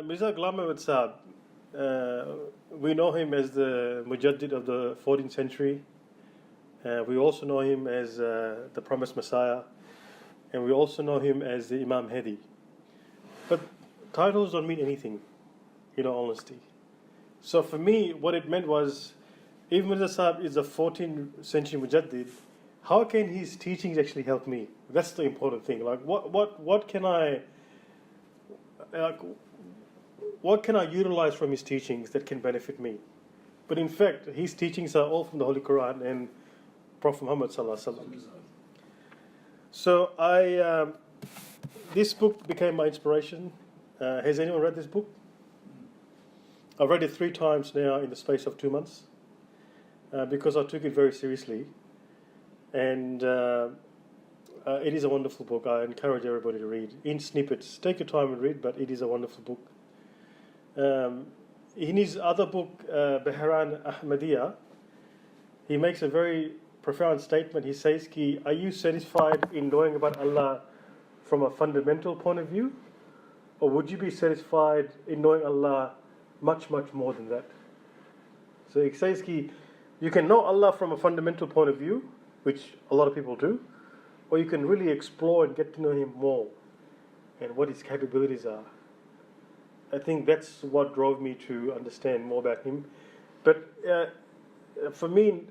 Mirza Ghulam Ahmad Sahib, we know him as the Mujaddid of the 14th century. We also know him as the Promised Messiah, and we also know him as the Imam Hadi. But titles don't mean anything, in all honesty. So for me, what it meant was, if Mirza Sahib is a 14th century Mujaddid, how can his teachings actually help me? That's the important thing. Like, what can I utilize from his teachings that can benefit me? But in fact, his teachings are all from the Holy Quran and Prophet Muhammad sallallahu alaihi wasallam. So this book became my inspiration. Has anyone read this book? I've read it 3 times now in the space of 2 months because I took it very seriously. And it is a wonderful book. I encourage everybody to read in snippets. Take your time and read, but it is a wonderful book. In his other book, Behran Ahmadiyya, he makes a very profound statement. He says, are you satisfied in knowing about Allah from a fundamental point of view? Or would you be satisfied in knowing Allah much, much more than that? So he says, you can know Allah from a fundamental point of view, which a lot of people do, or you can really explore and get to know Him more and what His capabilities are. I think that's what drove me to understand more about Him. But for me,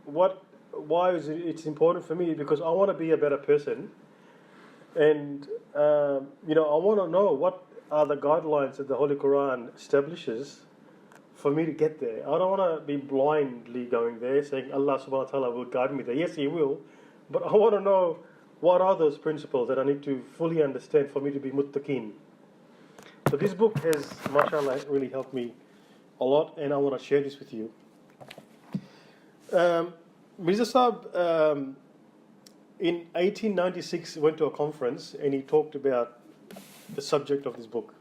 why is it's important for me? Because I want to be a better person, and I want to know what are the guidelines that the Holy Quran establishes for me to get there. I don't want to be blindly going there, saying Allah subhanahu wa ta'ala will guide me there. Yes, He will, but I want to know what are those principles that I need to fully understand for me to be muttaqeen. So this book has, mashallah, really helped me a lot, and I want to share this with you. Mirza Sahib, in 1896, went to a conference, and he talked about the subject of this book.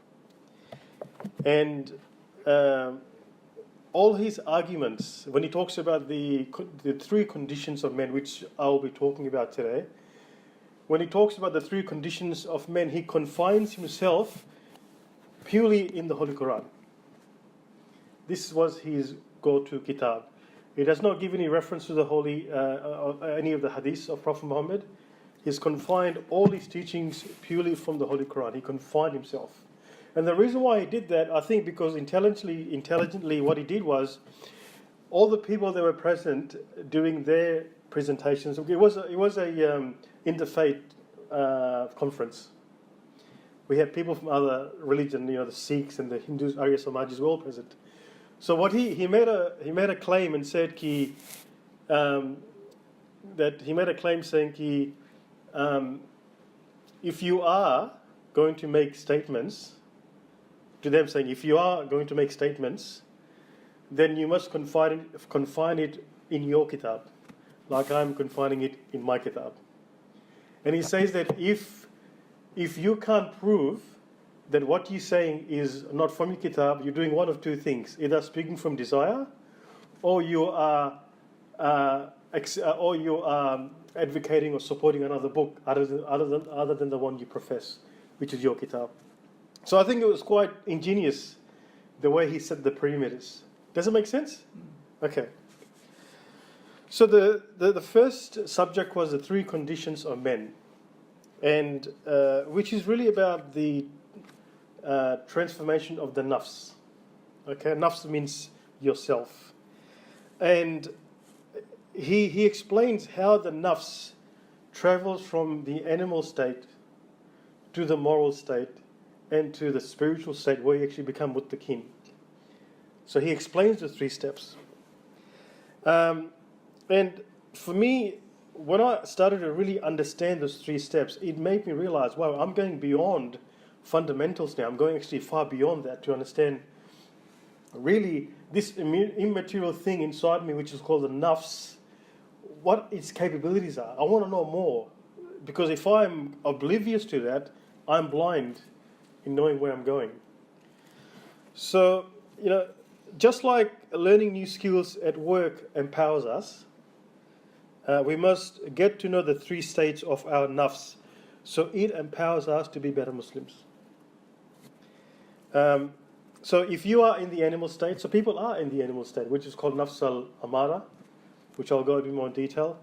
And all his arguments, when he talks about the 3 conditions of men, which I will be talking about today, when he talks about the 3 conditions of men, he confines himself purely in the Holy Quran. This was his go-to kitab. He does not give any reference to the any of the hadiths of Prophet Muhammad. He's confined all his teachings purely from the Holy Quran. He confined himself. And the reason why he did that, I think, because intelligently, what he did was, all the people that were present doing their presentations. It was a interfaith conference. We had people from other religion, the Sikhs and the Hindus, Arya Samajis were all present. So what he made a claim and said that he made a claim saying if you are going to make statements. To them saying, if you are going to make statements, then you must confine it in your kitab, like I'm confining it in my kitab. And he says that if you can't prove that what you're saying is not from your kitab, you're doing one of 2 things: either speaking from desire, or you are advocating or supporting another book other than the one you profess, which is your kitab. So I think it was quite ingenious the way he set the perimeters. Does it make sense? Okay. So the first subject was the 3 conditions of men, and which is really about the transformation of the nafs. Okay, nafs means yourself, and he explains how the nafs travels from the animal state to the moral state and to the spiritual state where you actually become muttaqin. So he explains the 3 steps. And for me, when I started to really understand those 3 steps, it made me realize, wow, I'm going beyond fundamentals now. I'm going actually far beyond that to understand really this immaterial thing inside me, which is called the nafs, what its capabilities are. I want to know more, because if I'm oblivious to that, I'm blind in knowing where I'm going. So, just like learning new skills at work empowers us, we must get to know the 3 states of our nafs, so it empowers us to be better Muslims. So if you are in the animal state, so people are in the animal state, which is called nafs al-amara, which I'll go into more detail.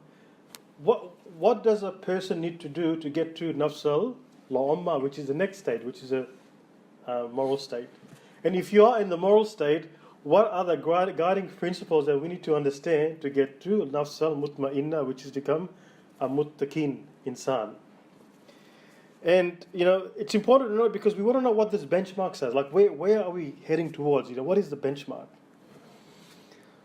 What does a person need to do to get to nafs al-la'amma, which is the next state, which is a moral state? And if you are in the moral state, what are the guiding principles that we need to understand to get to nafs al-mutma'inna, which is to become a muttaqin insan? And it's important to know because we want to know what this benchmark says. Like where are we heading towards? What is the benchmark?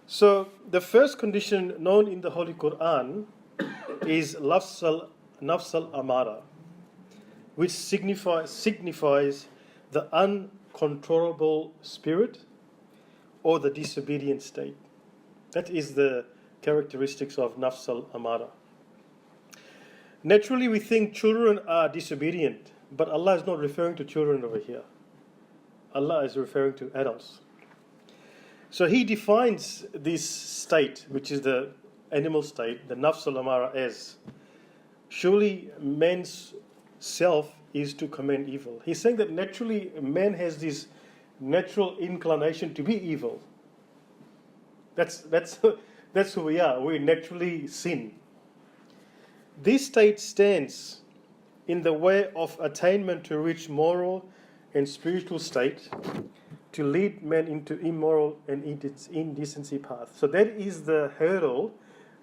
So the first condition known in the Holy Quran is nafs al-amara, which signifies the uncontrollable spirit or the disobedient state. That is the characteristics of nafs al-amara. Naturally, we think children are disobedient, but Allah is not referring to children over here. Allah is referring to adults. So He defines this state, which is the animal state, the nafs al-amara, as surely man's self is to command evil. He's saying that naturally man has this natural inclination to be evil. That's who we are. We naturally sin. This state stands in the way of attainment to reach moral and spiritual state, to lead men into immoral and indecency path. So that is the hurdle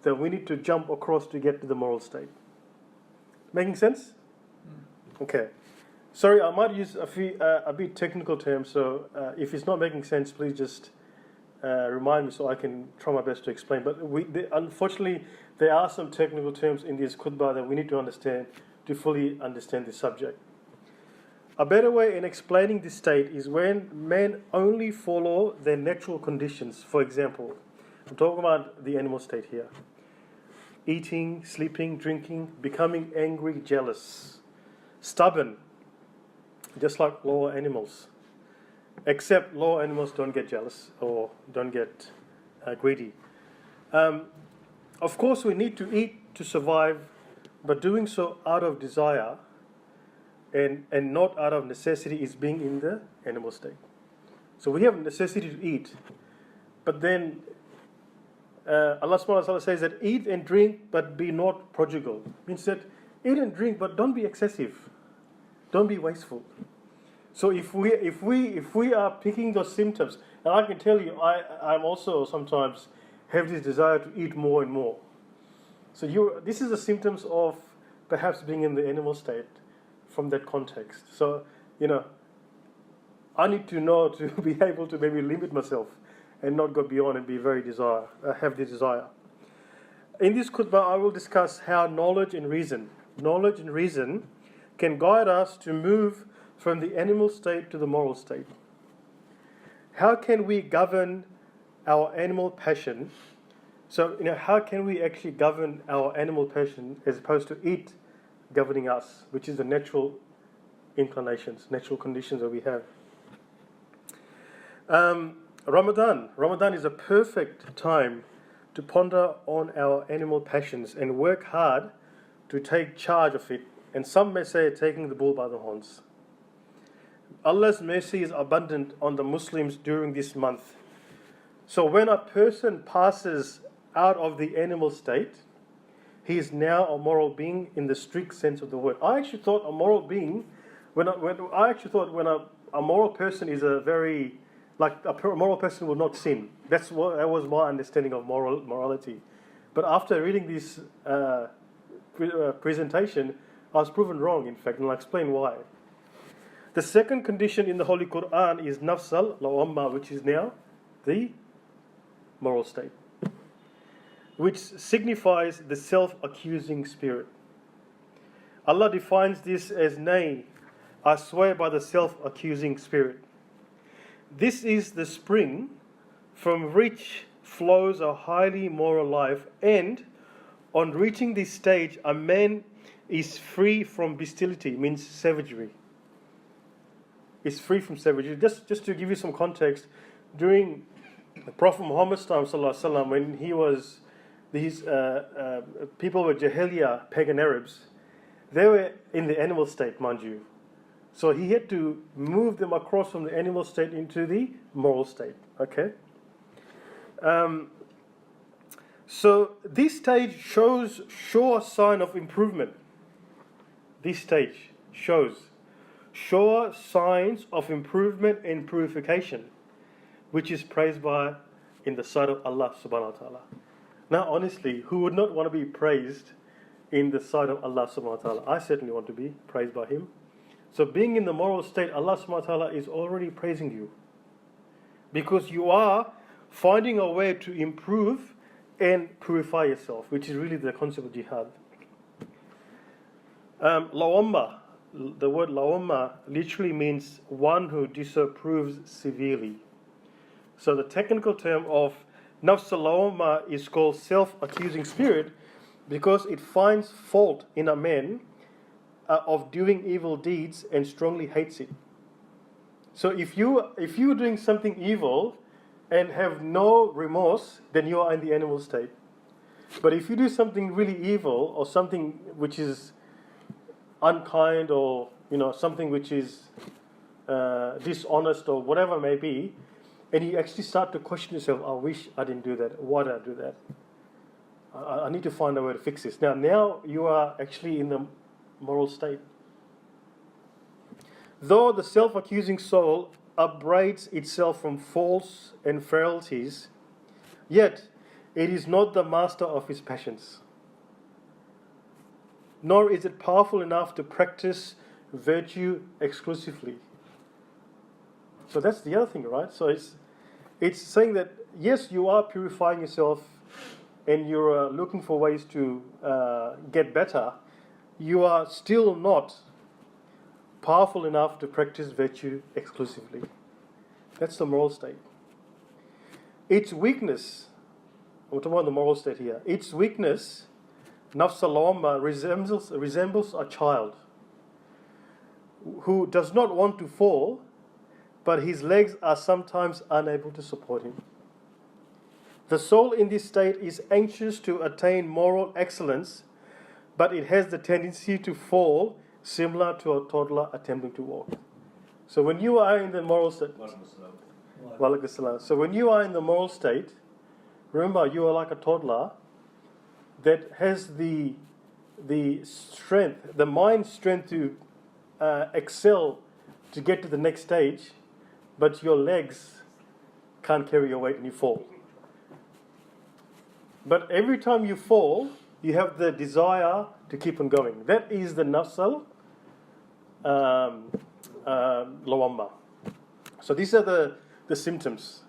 that we need to jump across to get to the moral state. Making sense? Okay. Sorry, I might use a bit technical terms, so if it's not making sense, please just remind me so I can try my best to explain. But unfortunately, there are some technical terms in this khutbah that we need to understand to fully understand this subject. A better way in explaining this state is when men only follow their natural conditions. For example, I'm talking about the animal state here. Eating, sleeping, drinking, becoming angry, jealous, stubborn, just like lower animals. Except lower animals don't get jealous or don't get greedy. Of course, we need to eat to survive, but doing so out of desire and not out of necessity is being in the animal state. So we have necessity to eat, but then Allah subhanahu wa ta'ala says that eat and drink, but be not prodigal. Means that eat and drink, but don't be excessive. Don't be wasteful. So if we are picking those symptoms, and I can tell you, I'm also sometimes have this desire to eat more and more. So this is the symptoms of perhaps being in the animal state from that context. So, I need to know to be able to maybe limit myself and not go beyond and be have the desire. In this khutbah, I will discuss how knowledge and reason can guide us to move from the animal state to the moral state. How can we govern our animal passion? So, how can we actually govern our animal passion as opposed to it governing us, which is the natural inclinations, natural conditions that we have. Ramadan is a perfect time to ponder on our animal passions and work hard to take charge of it, and some may say taking the bull by the horns. Allah's mercy is abundant on the Muslims during this month. So when a person passes out of the animal state, he is now a moral being in the strict sense of the word. I actually thought a moral being, when a moral person is a moral person will not sin. That was my understanding of morality. But after reading this presentation, I was proven wrong, in fact, and I'll explain why. The second condition in the Holy Quran is nafs al-lawamma, which is now the moral state, which signifies the self-accusing spirit. Allah defines this as, nay, I swear by the self-accusing spirit. This is the spring from which flows a highly moral life, and on reaching this stage, a man is free from bestiality, means savagery. Is free from savagery. Just to give you some context, during the Prophet Muhammad's time, when he was, these people were Jahiliyyah, pagan Arabs, they were in the animal state, mind you. So he had to move them across from the animal state into the moral state. Okay. So this stage shows sure sign of improvement. This stage shows sure signs of improvement and purification, which is praised by in the sight of Allah subhanahu wa ta'ala. Now honestly, who would not want to be praised in the sight of Allah subhanahu wa ta'ala? I certainly want to be praised by Him. So being in the moral state, Allah subhanahu wa ta'ala is already praising you. Because you are finding a way to improve and purify yourself, which is really the concept of jihad. Lawamma, the word lawamma literally means one who disapproves severely. So the technical term of nafs al-lawamma is called self-accusing spirit because it finds fault in a man of doing evil deeds and strongly hates it. So if you're doing something evil and have no remorse, then you are in the animal state. But if you do something really evil or something which is unkind or something which is dishonest or whatever it may be, and you actually start to question yourself, I wish I didn't do that. Why did I do that? I need to find a way to fix this. Now you are actually in the moral state. Though the self-accusing soul upbraids itself from faults and frailties, yet it is not the master of its passions. Nor is it powerful enough to practice virtue exclusively. So that's the other thing, right? So it's saying that yes, you are purifying yourself and you're looking for ways to get better. You are still not powerful enough to practice virtue exclusively. That's the moral state. Its weakness, we're talking about the moral state here. Its weakness, nafs al-lawamma, resembles a child who does not want to fall, but his legs are sometimes unable to support him. The soul in this state is anxious to attain moral excellence, but it has the tendency to fall, similar to a toddler attempting to walk. So when you are in the moral state, so when you are in the moral state, remember you are like a toddler that has the strength, the mind strength to excel to get to the next stage, but your legs can't carry your weight and you fall. But every time you fall, you have the desire to keep on going. That is the nafs lawamma. So these are the symptoms,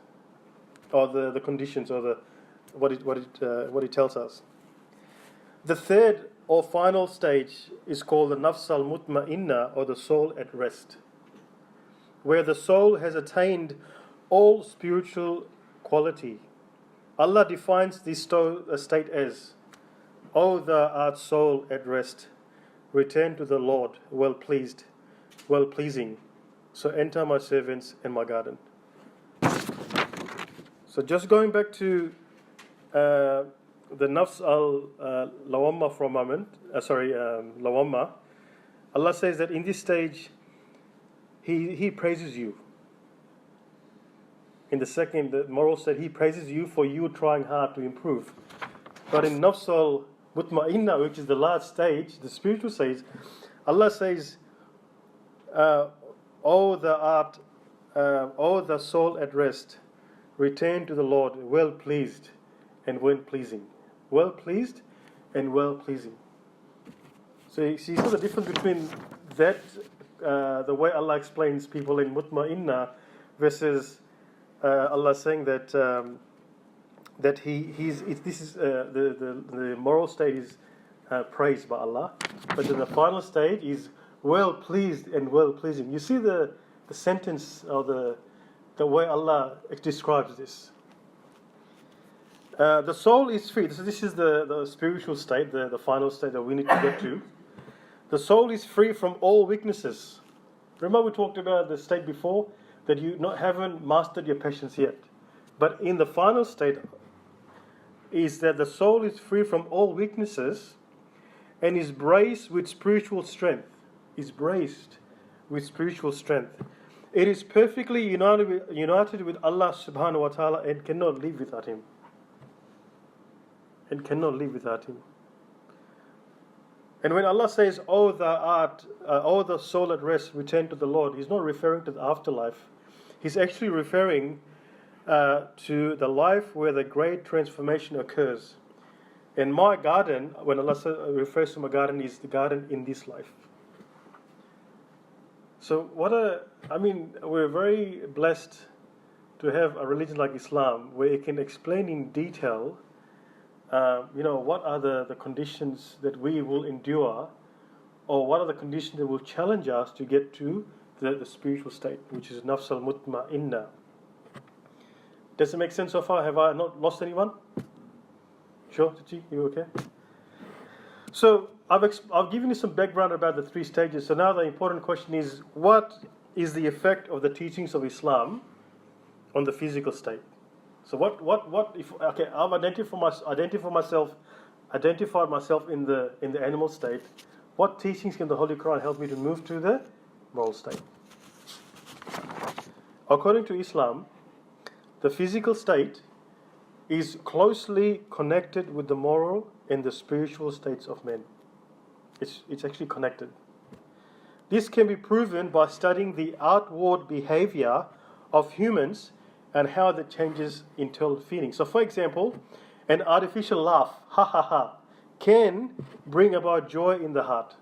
or the conditions, or what it tells us. The third or final stage is called the nafs al-mutma'inna, or the soul at rest, where the soul has attained all spiritual quality. Allah defines this state as, O thou art soul at rest, return to the Lord, well-pleasing, so enter my servants and my garden. So just going back to the nafs al-lawamma for a moment, lawamma, Allah says that in this stage, He praises you. In the moral state, He praises you for you trying hard to improve. But in nafs al-mutma'inna, which is the last stage, the spiritual stage, Allah says, O the soul at rest, return to the Lord, well pleased and well pleasing. Well pleased and well pleasing. So you see the difference between that, the way Allah explains people in mutma'inna, versus Allah saying that the moral state is praised by Allah, but then the final state is well pleased and well pleasing. You see the sentence, or the way Allah describes this. The soul is free. So this is the spiritual state, the final state that we need to get to. The soul is free from all weaknesses. Remember we talked about the state before, that you haven't mastered your passions yet. But in the final state is that the soul is free from all weaknesses and is braced with spiritual strength. Is braced with spiritual strength. It is perfectly united with Allah subhanahu wa ta'ala and cannot live without Him. And cannot live without Him. And when Allah says, "O the soul at rest, return to the Lord," He's not referring to the afterlife. He's actually referring to the life where the great transformation occurs. And my garden, when Allah refers to my garden, is the garden in this life. So we're very blessed to have a religion like Islam where it can explain in detail, what are the conditions that we will endure, or what are the conditions that will challenge us to get to the spiritual state, which is nafs al-mutma'inna. Does it make sense so far? Have I not lost anyone? Sure, Chichi, you okay? So I've given you some background about the three stages. So now the important question is, what is the effect of the teachings of Islam on the physical state? So I've identified myself in the animal state. What teachings can the Holy Quran help me to move to the moral state? According to Islam, the physical state is closely connected with the moral and the spiritual states of men. It's actually connected. This can be proven by studying the outward behavior of humans and how that changes internal feelings. So, for example, an artificial laugh, ha ha ha, can bring about joy in the heart.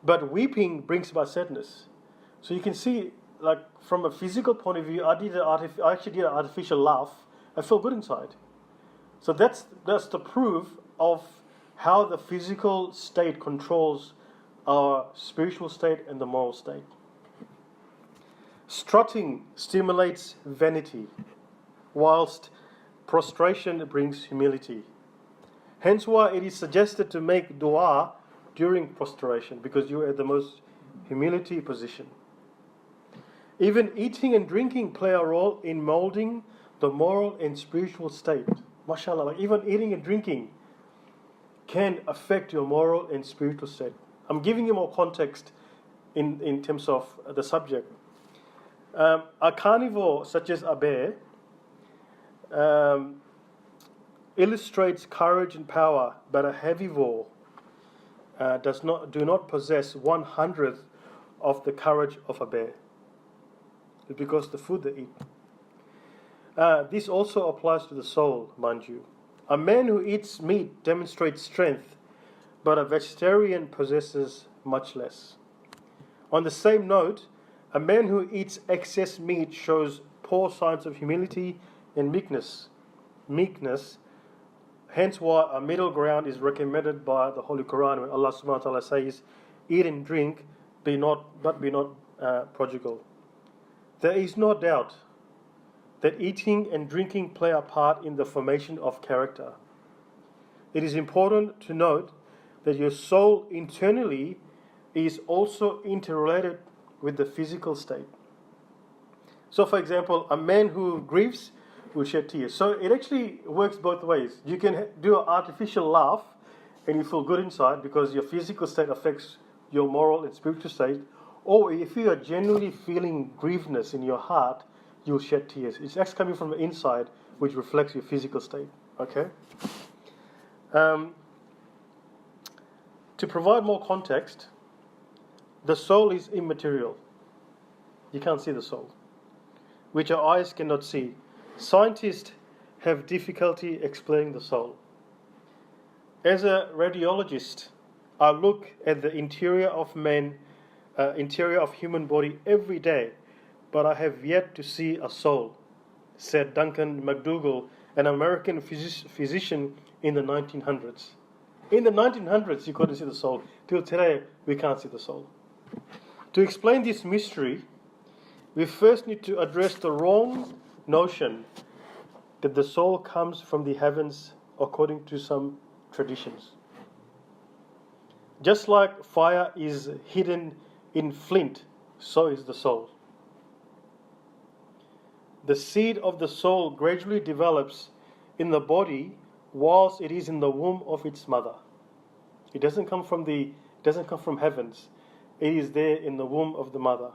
But weeping brings about sadness. So you can see, like from a physical point of view, I actually did an artificial laugh. I felt good inside. So that's the proof of how the physical state controls our spiritual state and the moral state. Strutting stimulates vanity, whilst prostration brings humility. Hence why it is suggested to make dua during prostration, because you are at the most humility position. Even eating and drinking play a role in molding the moral and spiritual state. MashaAllah, like even eating and drinking can affect your moral and spiritual state. I'm giving you more context in terms of the subject. A carnivore such as a bear illustrates courage and power, but a herbivore do not possess 1/100th of the courage of a bear. It's because the food they eat. This also applies to the soul, mind you. A man who eats meat demonstrates strength, but a vegetarian possesses much less. On the same note, a man who eats excess meat shows poor signs of humility and meekness. Hence why a middle ground is recommended by the Holy Quran when Allah subhanahu wa ta'ala says, "Eat and drink, be not prodigal." There is no doubt that eating and drinking play a part in the formation of character. It is important to note that your soul internally is also interrelated with the physical state. So, for example, a man who grieves will shed tears. So it actually works both ways. You can do an artificial laugh and you feel good inside because your physical state affects your moral and spiritual state. Or if you are genuinely feeling grievedness in your heart, you'll shed tears. It's actually coming from the inside, which reflects your physical state. Okay? To provide more context, the soul is immaterial. You can't see the soul, which our eyes cannot see. Scientists have difficulty explaining the soul. As a radiologist, I look at the interior of human body every day, but I have yet to see a soul, said Duncan McDougall, an American physician in the 1900s. In the 1900s, you couldn't see the soul. Till today, we can't see the soul. To explain this mystery, we first need to address the wrong notion that the soul comes from the heavens according to some traditions. Just like fire is hidden in flint, so is the soul. The seed of the soul gradually develops in the body whilst it is in the womb of its mother. It doesn't come from heavens. it is there in the womb of the mother.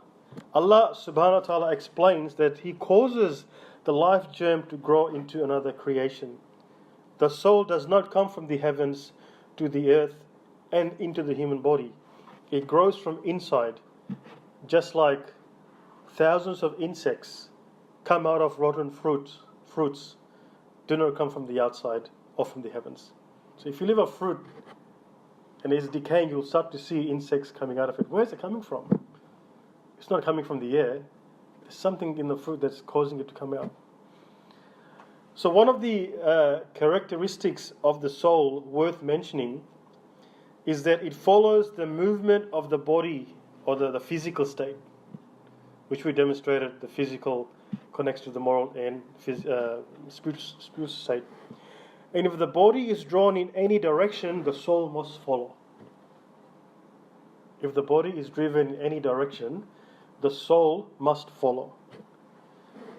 Allah subhanahu wa ta'ala explains that He causes the life germ to grow into another creation. The soul does not come from the heavens to the earth and into the human body. It grows from inside, just like thousands of insects come out of rotten fruits do not come from the outside or from the heavens. So if you leave a fruit and it's decaying, you'll start to see insects coming out of it. Where's it coming from? It's not coming from the air. There's something in the fruit that's causing it to come out. So one of the characteristics of the soul worth mentioning is that it follows the movement of the body or the physical state, which we demonstrated. The physical connects to the moral and spiritual state. And if the body is drawn in any direction, the soul must follow. If the body is driven in any direction, the soul must follow.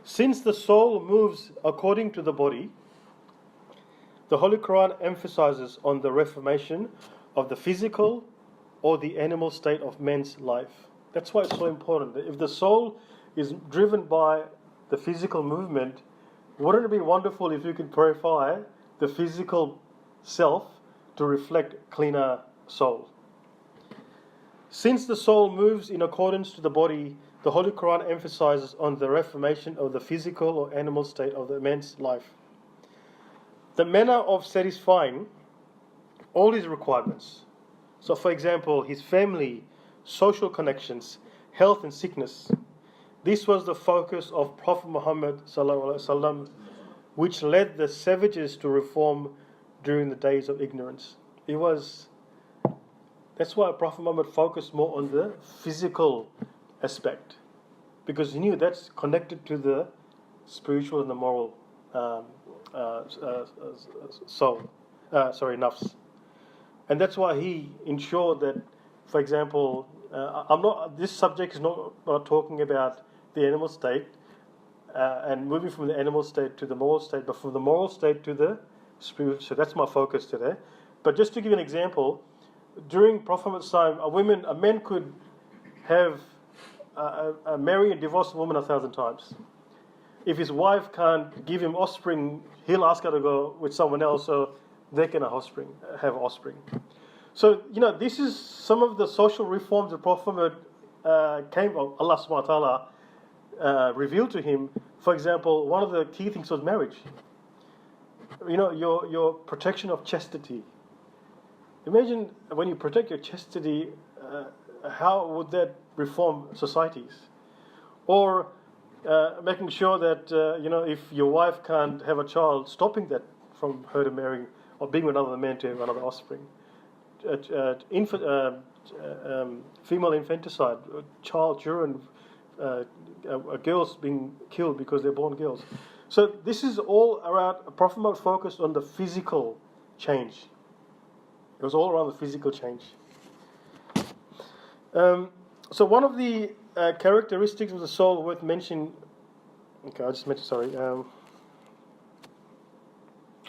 Since the soul moves according to the body, the Holy Quran emphasizes on the reformation of the physical or the animal state of man's life. That's why it's so important. If the soul is driven by the physical movement, wouldn't it be wonderful if you could purify the physical self to reflect cleaner soul? Since the soul moves in accordance to the body, the Holy Quran emphasizes on the reformation of the physical or animal state of the man's life. The manner of satisfying all his requirements. So for example, his family, social connections, health and sickness. This was the focus of Prophet Muhammad ﷺ, which led the savages to reform during the days of ignorance. That's why Prophet Muhammad focused more on the physical aspect, because he knew that's connected to the spiritual and the moral nafs. And that's why he ensured that, for example, this subject is not talking about the animal state and moving from the animal state to the moral state, but from the moral state to the spiritual. So that's my focus today. But just to give you an example, during Prophet Muhammad's time, a man could have marry and divorce a woman 1,000 times. If his wife can't give him offspring, he'll ask her to go with someone else so they can have offspring. So, this is some of the social reforms that Prophet Muhammad Allah subhanahu wa ta'ala revealed to him. For example, one of the key things was marriage. Your protection of chastity. Imagine when you protect your chastity, how would that reform societies? Or making sure that, if your wife can't have a child, stopping that from her to marrying or being with another man to have another offspring. Female infanticide, children, girls being killed because they're born girls. So this is all around. Prophet Muhammad focused on the physical change. It was all around the physical change. So one of the characteristics of the soul worth mentioning. Okay, I just mentioned. Sorry.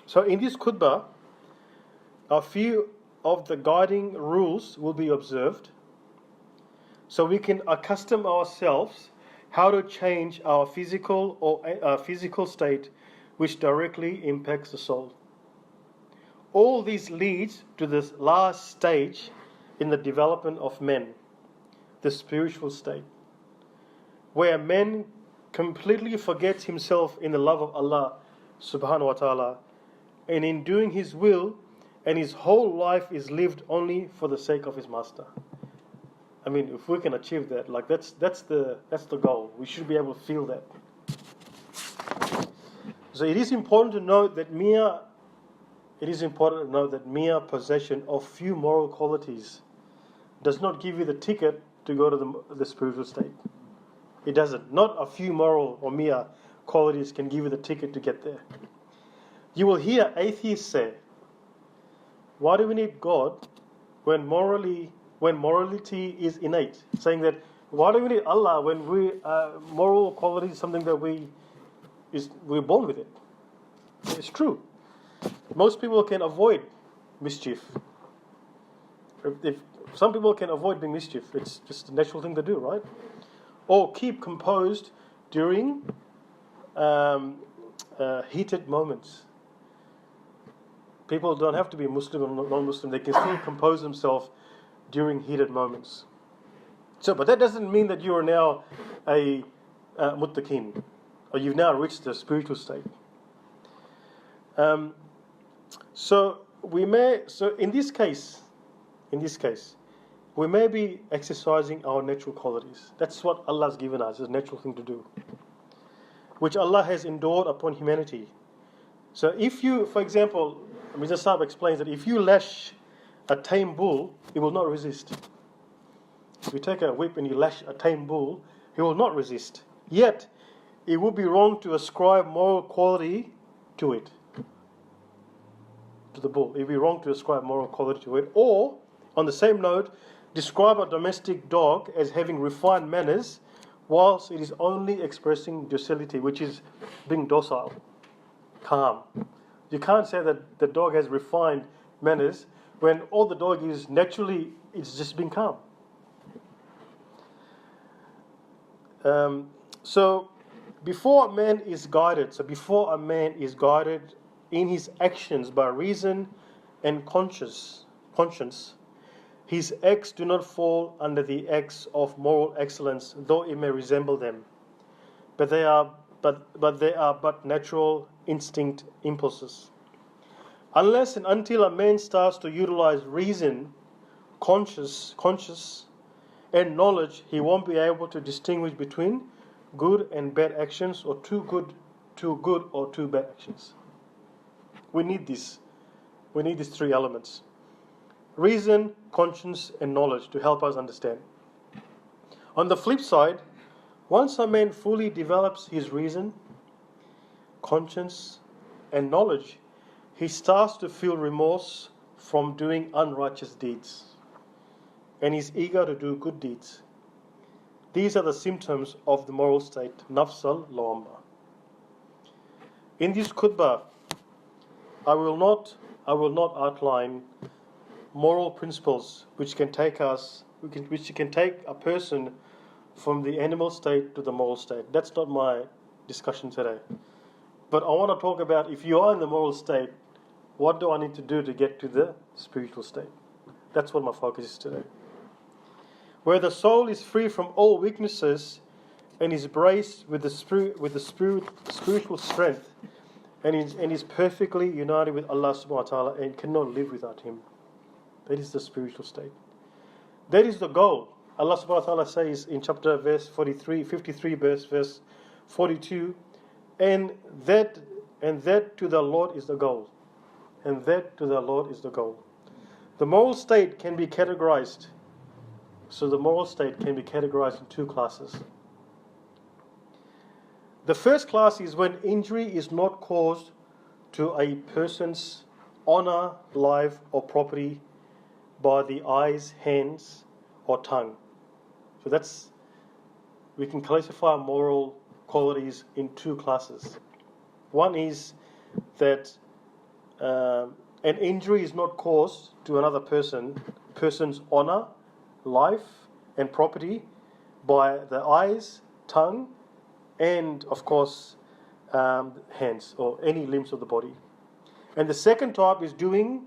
So in this khutbah, a few of the guiding rules will be observed, so we can accustom ourselves how to change our physical state, which directly impacts the soul. All this leads to this last stage in the development of men, the spiritual state, where man completely forgets himself in the love of Allah subhanahu wa ta'ala, and in doing His will, and his whole life is lived only for the sake of his master. I mean, if we can achieve that, that's the goal. We should be able to feel that. So it is important to note that mere possession of few moral qualities does not give you the ticket to go to the spiritual state. It doesn't. Not a few moral or mere qualities can give you the ticket to get there. You will hear atheists say, why do we need God when morality is innate? Saying that, why do we need Allah when moral quality is something that we're born with it? It's true. Most people can avoid mischief. If some people can avoid being mischief. It's just a natural thing to do, right? Or keep composed during heated moments. People don't have to be Muslim or non-Muslim. They can still compose themselves during heated moments. So, but that doesn't mean that you are now a muttaqin, or you've now reached the spiritual state. So in this case, we may be exercising our natural qualities. That's what Allah has given us, a natural thing to do, which Allah has endured upon humanity. So if you, for example, Mirza Sahib explains that if you lash a tame bull, it will not resist. If you take a whip and you lash a tame bull, he will not resist. Yet, it would be wrong to ascribe moral quality to it, to the bull. It would be wrong to ascribe moral quality to it. Or, on the same note, describe a domestic dog as having refined manners, whilst it is only expressing docility, which is being docile, calm. You can't say that the dog has refined manners when all the dog is naturally, it's just being calm. So before a man is guided in his actions by reason and conscience, his acts do not fall under the acts of moral excellence, though it may resemble them. But they are but natural instinct impulses. Unless and until a man starts to utilize reason, conscience, and knowledge, he won't be able to distinguish between good and bad actions, or too good or too bad actions. We need this. We need these three elements: reason, conscience, and knowledge to help us understand. On the flip side, once a man fully develops his reason, conscience, and knowledge, he starts to feel remorse from doing unrighteous deeds, and is eager to do good deeds. These are the symptoms of the moral state, nafs al-lawama. In this khutbah, I will not outline moral principles which can take a person from the animal state to the moral state. That's not my discussion today. But I want to talk about, if you are in the moral state, what do I need to do to get to the spiritual state? That's what my focus is today. Where the soul is free from all weaknesses and is braced with the spiritual strength, and is perfectly united with Allah subhanahu wa ta'ala and cannot live without Him. That is the spiritual state. That is the goal. Allah subhanahu wa ta'ala says in verse 53, verse 42, and that to the Lord is the goal. And that to the Lord is the goal. The moral state can be categorized. So the moral state can be categorized in two classes. The first class is when injury is not caused to a person's honor, life, or property by the eyes, hands, or tongue. So we can classify moral qualities in two classes. One is that an injury is not caused to another person's honor, life, and property by the eyes, tongue, and of course hands or any limbs of the body. And the second type is doing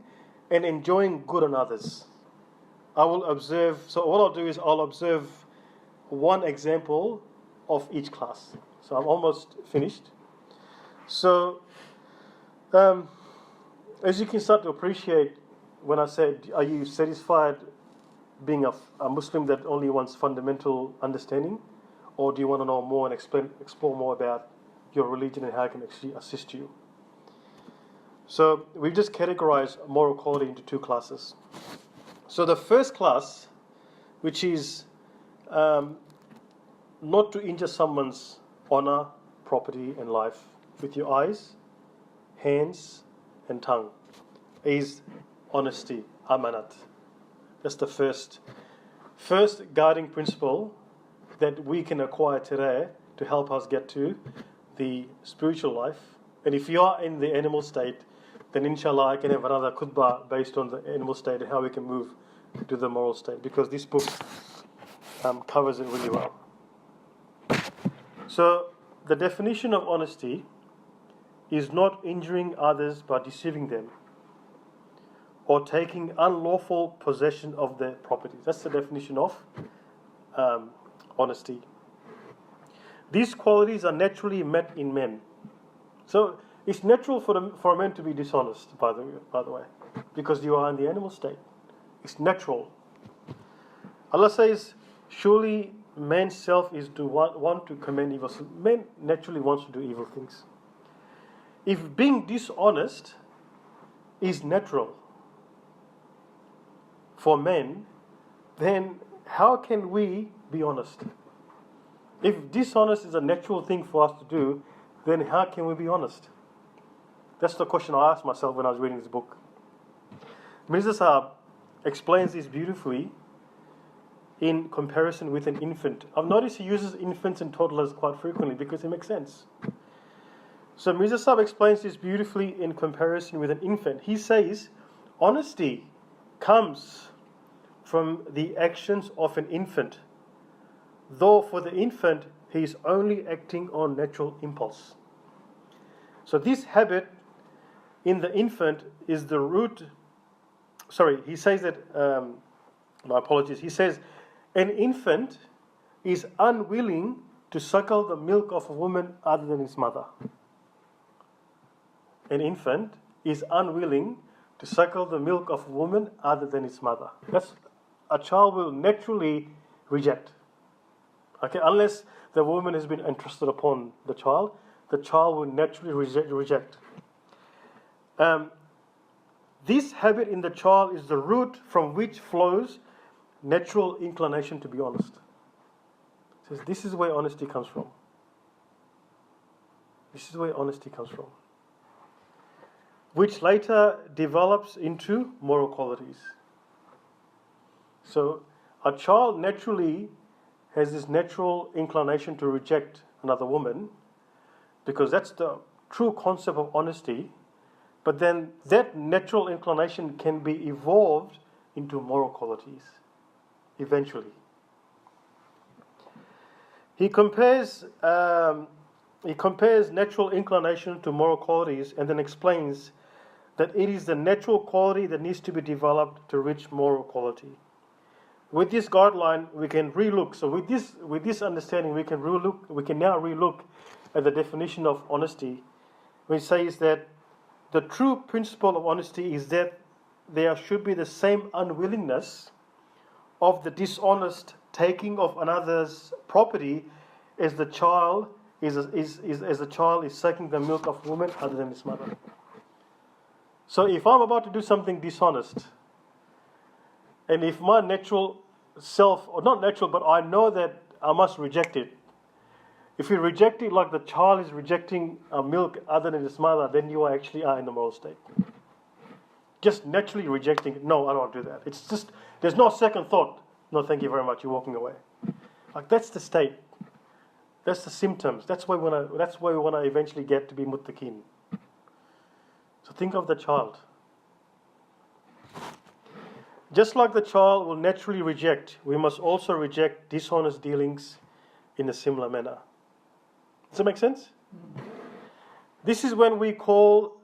and enjoying good on others. I will observe, so what I'll do is I'll observe one example of each class. So I'm almost finished. So as you can start to appreciate when I said, are you satisfied being a Muslim that only wants fundamental understanding? Or do you want to know more and explore more about your religion and how it can actually assist you? So we've just categorized moral quality into two classes. So the first class, which is not to injure someone's honor, property, and life with your eyes, hands, and tongue, is honesty, amanat. That's the first guiding principle that we can acquire today to help us get to the spiritual life. And if you are in the animal state, then inshallah I can have another khutbah based on the animal state and how we can move to the moral state, because this book covers it really well. So, the definition of honesty is not injuring others by deceiving them or taking unlawful possession of their property. That's the definition of honesty. These qualities are naturally met in men. So it's natural for a man to be dishonest, by the way, because you are in the animal state. It's natural. Allah says, surely man's self is to want to command evil. So man naturally wants to do evil things. If being dishonest is natural for men, then how can we be honest? If dishonest is a natural thing for us to do, then how can we be honest? That's the question I asked myself when I was reading this book. Mirza Sahib explains this beautifully in comparison with an infant. I've noticed he uses infants and toddlers quite frequently because it makes sense. So Mirza Sahib explains this beautifully in comparison with an infant. He says, honesty comes from the actions of an infant, though for the infant he is only acting on natural impulse. So this habit in the infant is the root. He says that, my apologies, he says, an infant is unwilling to suckle the milk of a woman other than its mother. An infant is unwilling to suckle the milk of a woman other than its mother. That's a child will naturally reject. Okay, unless the woman has been entrusted upon the child will naturally reject. This habit in the child is the root from which flows natural inclination to be honest. It says this is where honesty comes from. This is where honesty comes from. Which later develops into moral qualities. So a child naturally has this natural inclination to reject another woman, because that's the true concept of honesty. But then that natural inclination can be evolved into moral qualities eventually. He compares natural inclination to moral qualities and then explains that it is the natural quality that needs to be developed to reach moral quality. With this guideline, we can relook. So with this understanding, we can now relook at the definition of honesty, which says that the true principle of honesty is that there should be the same unwillingness of the dishonest taking of another's property as the child is sucking the milk of a woman other than his mother. So if I'm about to do something dishonest, and if my natural self, or not natural, but I know that I must reject it. If you reject it like the child is rejecting milk other than its mother, then you actually are in the moral state. Just naturally rejecting it. No, I don't want to do that. It's just, there's no second thought. No, thank you very much. You're walking away. Like that's the state. That's the symptoms. That's where we want to eventually get to be muttaqin. So think of the child. Just like the child will naturally reject, we must also reject dishonest dealings in a similar manner. Does that make sense? This is when you call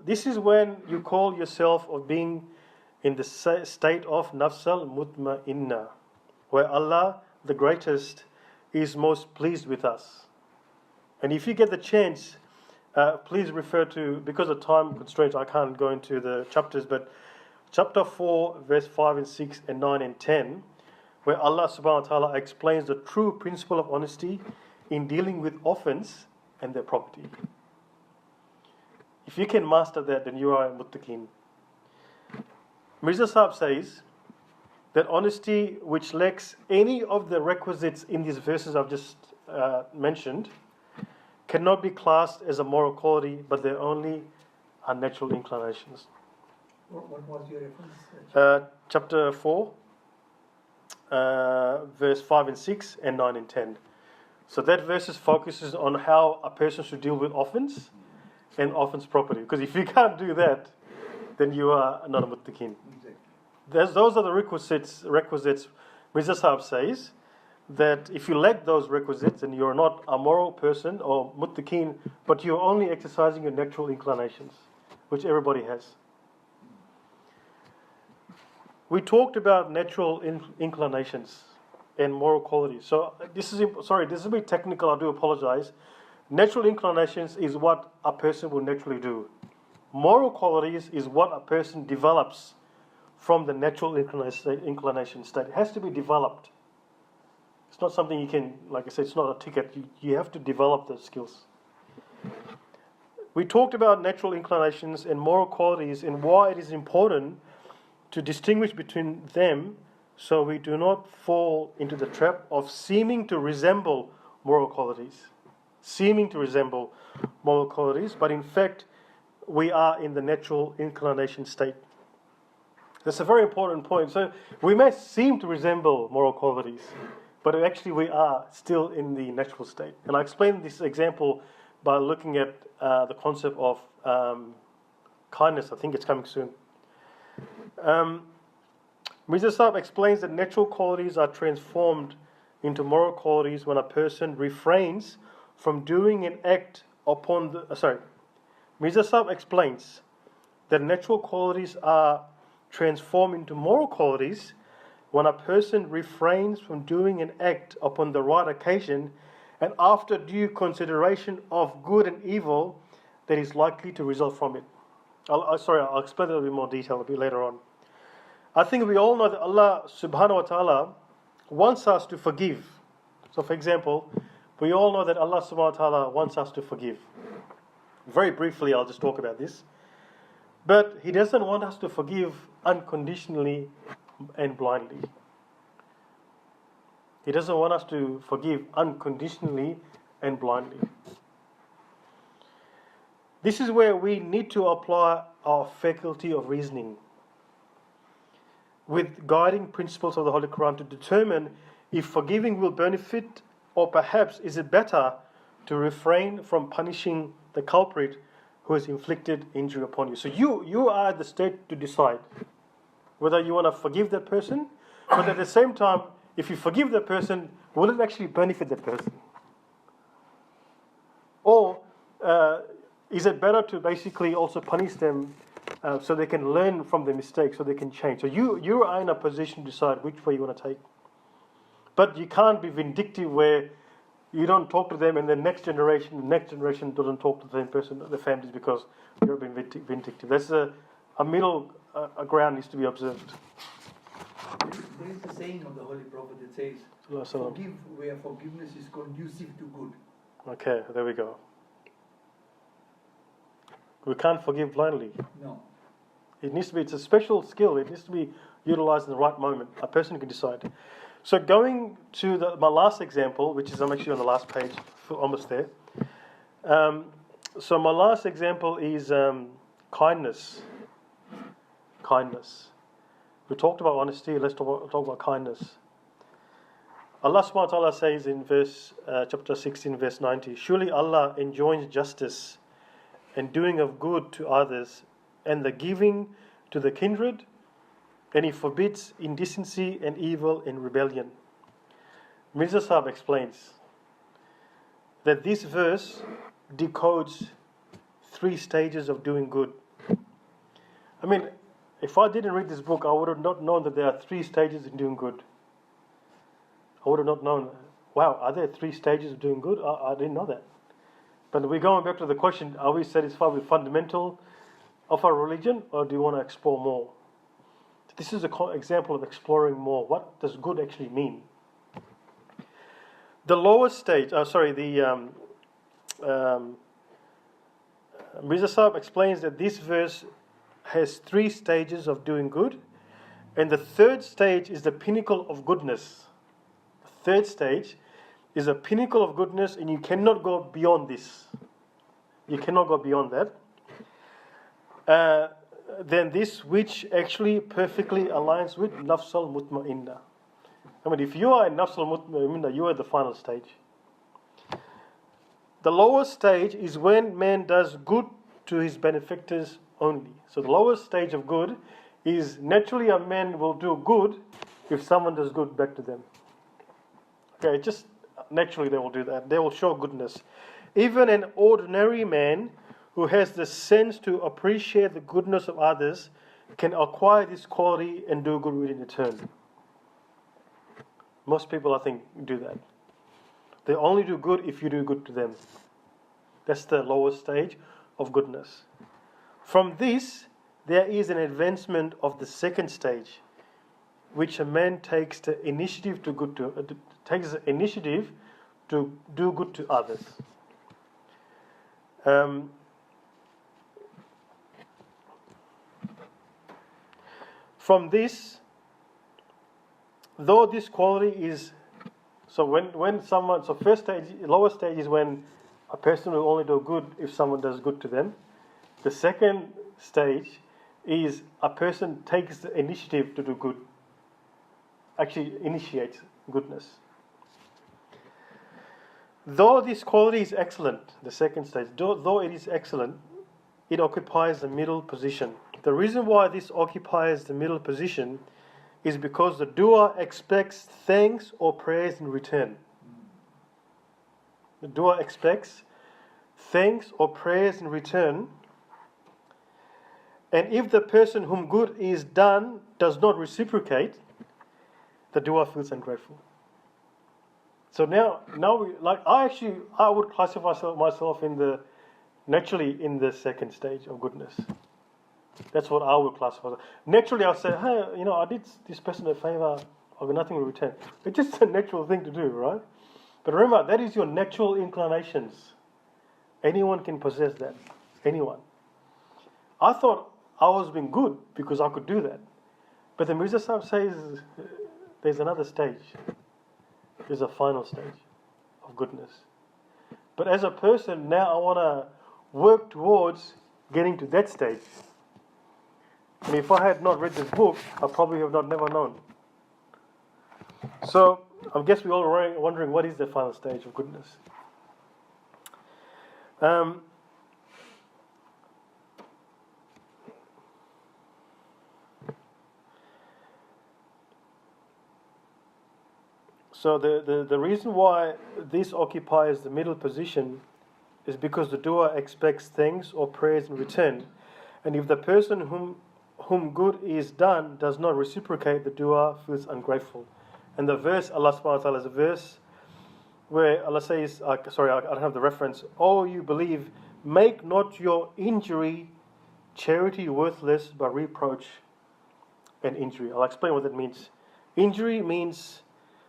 yourself of being in the state of nafsal mutma'inna, where Allah, the greatest, is most pleased with us. And if you get the chance, please refer to, because of time constraints, I can't go into the chapters, but chapter 4, verse 5 and 6 and 9 and 10, where Allah subhanahu wa ta'ala explains the true principle of honesty in dealing with orphans and their property. If you can master that, then you are a muttaqin. Mirza Sahib says that honesty which lacks any of the requisites in these verses I've just mentioned cannot be classed as a moral quality, but they're only unnatural inclinations. What was your reference? Chapter 4, verse 5 and 6 and 9 and 10. So that verse focuses on how a person should deal with orphans and orphans' property. Because if you can't do that, then you are not a muttaqin. Exactly. those are the requisites. Mirza Sahib says that if you lack those requisites, then you're not a moral person or muttaqeen, but you're only exercising your natural inclinations, which everybody has. We talked about natural inclinations and moral qualities. So this is a bit technical. I do apologize. Natural inclinations is what a person will naturally do. Moral qualities is what a person develops from the natural inclination state. It has to be developed. It's not something you can, like I said, it's not a ticket. You have to develop those skills. We talked about natural inclinations and moral qualities and why it is important to distinguish between them so we do not fall into the trap of seeming to resemble moral qualities. Seeming to resemble moral qualities, but in fact, we are in the natural inclination state. That's a very important point. So we may seem to resemble moral qualities, but actually we are still in the natural state. And I explained this example by looking at the concept of kindness. I think it's coming soon. Mirza Sahib explains that natural qualities are transformed into moral qualities when a person refrains from doing an act upon the... Mirza Sahib explains that natural qualities are transformed into moral qualities when a person refrains from doing an act upon the right occasion and after due consideration of good and evil that is likely to result from it. I'll explain it in a bit more detail a bit later on. I think we all know that Allah subhanahu wa ta'ala wants us to forgive. So for example, we all know that Allah subhanahu wa ta'ala wants us to forgive. Very briefly, I'll just talk about this. But He doesn't want us to forgive unconditionally and blindly. He doesn't want us to forgive unconditionally and blindly. This is where we need to apply our faculty of reasoning with guiding principles of the Holy Quran to determine if forgiving will benefit or perhaps is it better to refrain from punishing the culprit who has inflicted injury upon you. So you are at the state to decide whether you want to forgive that person, but at the same time, if you forgive that person, will it actually benefit that person? Or is it better to basically also punish them so they can learn from their mistakes, so they can change? So you are in a position to decide which way you want to take. But you can't be vindictive where you don't talk to them and the next generation doesn't talk to the same person, the families, because you're being vindictive. That's a middle ground needs to be observed. There is a saying of the Holy Prophet that says, forgive where forgiveness is conducive to good. Okay, there we go. We can't forgive blindly. No. It's a special skill. It needs to be utilized in the right moment. A person can decide. So going to my last example, which is I'm actually on the last page, almost there. So my last example is kindness. Kindness. We talked about honesty. Let's talk about kindness. Allah subhanahu wa ta'ala says in chapter 16, verse 90, surely Allah enjoins justice and doing of good to others and the giving to the kindred, and He forbids indecency and evil and rebellion. Mirza Sahib explains that this verse decodes 3 stages of doing good. I mean, if I didn't read this book, I would have not known that there are 3 stages in doing good. I would have not known, wow, are there 3 stages of doing good? I didn't know that. But we're going back to the question, are we satisfied with fundamental of our religion, or do you want to explore more? This is an example of exploring more. What does good actually mean? The lowest stage, Mirza Sahib explains that this verse has 3 stages of doing good, and the 3rd stage is the pinnacle of goodness. The 3rd stage is a pinnacle of goodness, and you cannot go beyond this. You cannot go beyond that. Then this which actually perfectly aligns with nafs al-mutma'inna. I mean, if you are in nafs al-mutma'inna, you are at the final stage. The lowest stage is when man does good to his benefactors only. So the lowest stage of good is naturally a man will do good if someone does good back to them. Okay, just naturally they will do that. They will show goodness. Even an ordinary man who has the sense to appreciate the goodness of others can acquire this quality and do good in return. Most people, I think, do that. They only do good if you do good to them. That's the lowest stage of goodness. From this, there is an advancement of the second stage, which a man takes the initiative to do good to others. From this, though this quality is first stage, lower stage is when a person will only do good if someone does good to them. The second stage is a person takes the initiative to do good, actually initiates goodness. Though this quality is excellent, the second stage, though it is excellent, it occupies the middle position. The reason why this occupies the middle position is because the doer expects thanks or praise in return. The doer expects thanks or praise in return. And if the person whom good is done does not reciprocate, the doer feels ungrateful. So now I would classify myself naturally in the second stage of goodness. That's what I would classify. Naturally, I'll say, hey, I did this person a favor. I've got nothing in return. It's just a natural thing to do, right? But remember, that is your natural inclinations. Anyone can possess that. Anyone. I thought I was being good because I could do that. But the Mirza Sahib says there's another stage. There's a final stage of goodness. But as a person, now I want to work towards getting to that stage. And if I had not read this book, I probably have never known. So I guess we're all wondering, what is the final stage of goodness? So the reason why this occupies the middle position is because the doer expects thanks or praise in return. And if the person whom good is done does not reciprocate, the doer feels ungrateful. And the verse, Allah subhanahu wa ta'ala, is a verse where Allah says, I don't have the reference, "Oh, you believe, make not your injury charity worthless by reproach and injury." I'll explain what that means. Injury means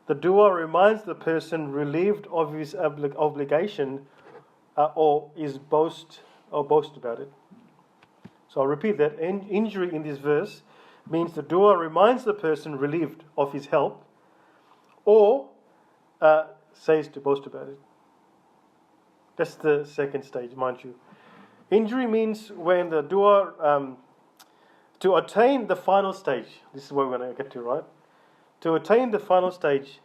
the doer reminds the person relieved of his obligation or boast about it. So I'll repeat that. Injury in this verse means the doer reminds the person relieved of his help or says to boast about it. That's the second stage, mind you. Injury means when the doer, to attain the final stage, this is what we're going to get to, right? To attain the final stage,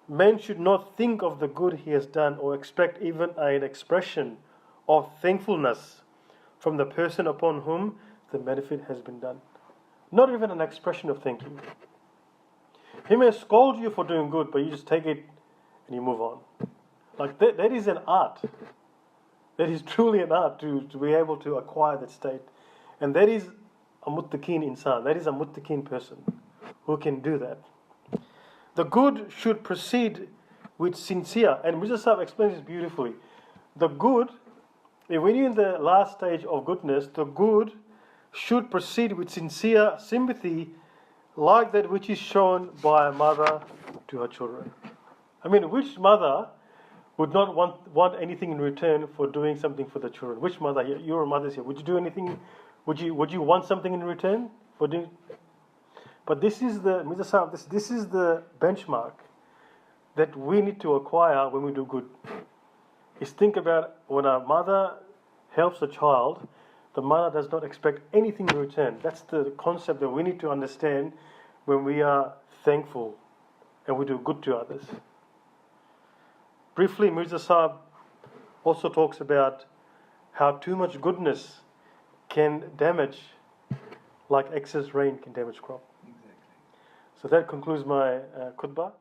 man should not think of the good he has done or expect even an expression of thankfulness from the person upon whom the benefit has been done. Not even an expression of thank you. He may scold you for doing good, but you just take it and you move on. Like that is an art. That is truly an art to be able to acquire that state. And that is a muttaqin insan. That is a muttaqin person who can do that. The good should proceed with sincere, and Mirza Sahib explains this beautifully. The good, when you're in the last stage of goodness, the good should proceed with sincere sympathy like that which is shown by a mother to her children. I mean, which mother would not want anything in return for doing something for the children? Which mother? Your mothers here. Would you do anything? Would you want something in return for doing? But this is the Mirza Sahib, this is the benchmark that we need to acquire when we do good. Is think about when a mother helps a child, the mother does not expect anything in return. That's the concept that we need to understand when we are thankful and we do good to others. Briefly, Mirza Sahib also talks about how too much goodness can damage like excess rain can damage crop. Exactly. So that concludes my khutbah.